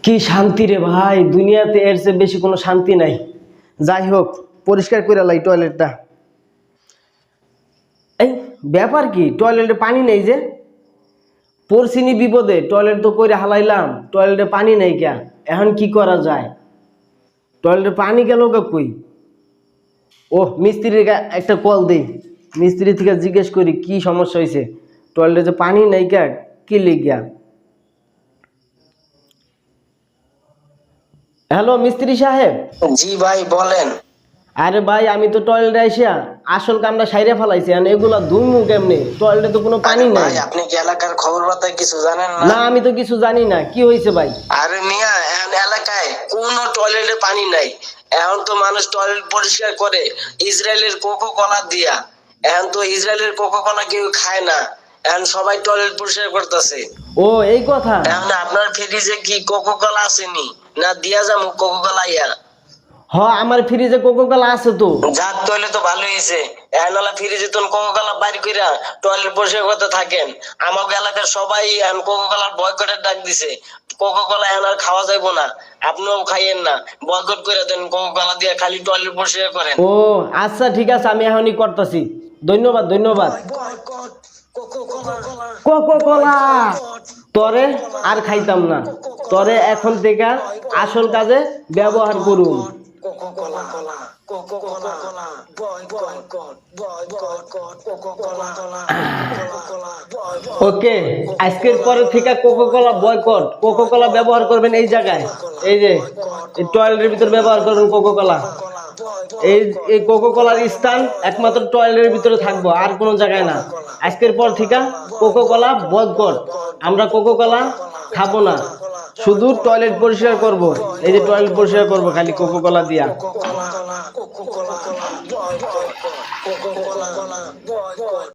কি শান্তি রে ভাই, দুনিয়াতে এর চেয়ে বেশি কোনো শান্তি নাই। যাই হোক, পরিষ্কার করে লাই টয়লেটটা। এই ব্যাপার কি, টয়লেটে পানি নেই যে? পড়ছিনি বিপদে, টয়লেট তো করে হালাইলাম, টয়লেটে পানি নেই কে? এখন কি করা যায়? টয়লেটে পানি গেল কই? ও মিস্ত্রির একটা কল দেই, মিস্ত্রি থেকে জিজ্ঞেস করি কি সমস্যা হয়েছে, টয়লেটে যে পানি নেই কে, কি লিখিয়া। হ্যালো মিস্ত্রি সাহেব। জি ভাই বলেন। আরে ভাই, আমি তো টয়লেটে আইসা আসল কামটা সাইরে ফেলাইছি, আর এগুলা ধুইমু কেমনে? টয়লেটে তো কোনো পানি নাই। ভাই আপনি কি এলাকার খবর বার্তা কিছু জানেন না? না, আমি তো কিছু জানি না, কি হয়েছে ভাই? আরে মিয়া, এখন এলাকায় কোনো টয়লেটে পানি নাই। এখন তো মানুষ টয়লেট পরিষ্কার করে ইসরায়েলের কোকো কলা দিয়া। এখন তো ইসরায়েলের কোকো কলা কেউ খায় না, এখন সবাই টয়লেট পরিষ্কার করতেছে। ও এই কথা। এখন আপনার ফ্রিজে কি কোকো কলা আসেনি? না দিয়া যাবো কোকো কলা ইয়া? হ, আমার ফ্রিজে কোকো কোলা আছে তো। যার টয়লেট তো ভালো হয়েছে। এখন ফ্রিজে তো কোকো কলা বাইর কইরা টয়লেট পরিষ্কার করতে থাকেন। আমাকে এলাকার সবাই এখন কোকো কলার বয়কটের ডাক দিছে। কোকো কলা এখন আর খাওয়া যাইবো না, আপনিও খাইয়েন না, বয়কট করে দেন। কোকো কলা দিয়ে খালি টয়লেট পরিষ্কার করেন। ও আচ্ছা ঠিক আছে, আমি এখনই করতেছি। ধন্যবাদ ধন্যবাদ। কোকো কোলা তরে আর খাইতাম না, তরে এখন থেকে আসল কাজে ব্যবহার করুন। ওকে, আজকের পরে থেকে Coca Cola boycott. Coca Cola ব্যবহার করবেন এই জায়গায়, এই যে টয়লেটের ভিতর ব্যবহার করুন কোকো কোলা। এই কোকো কোলার স্থান একমাত্র টয়লেটের ভিতরে থাকবো, আর কোনো জায়গায় না। আজকের পর থেকে কোকো কোলা বয়কট। আমরা কোকো কোলা খাবো না, শুধু টয়লেট পরিষ্কার করব। এই যে টয়লেট পরিষ্কার করব খালি কোকো কোলা দিয়া।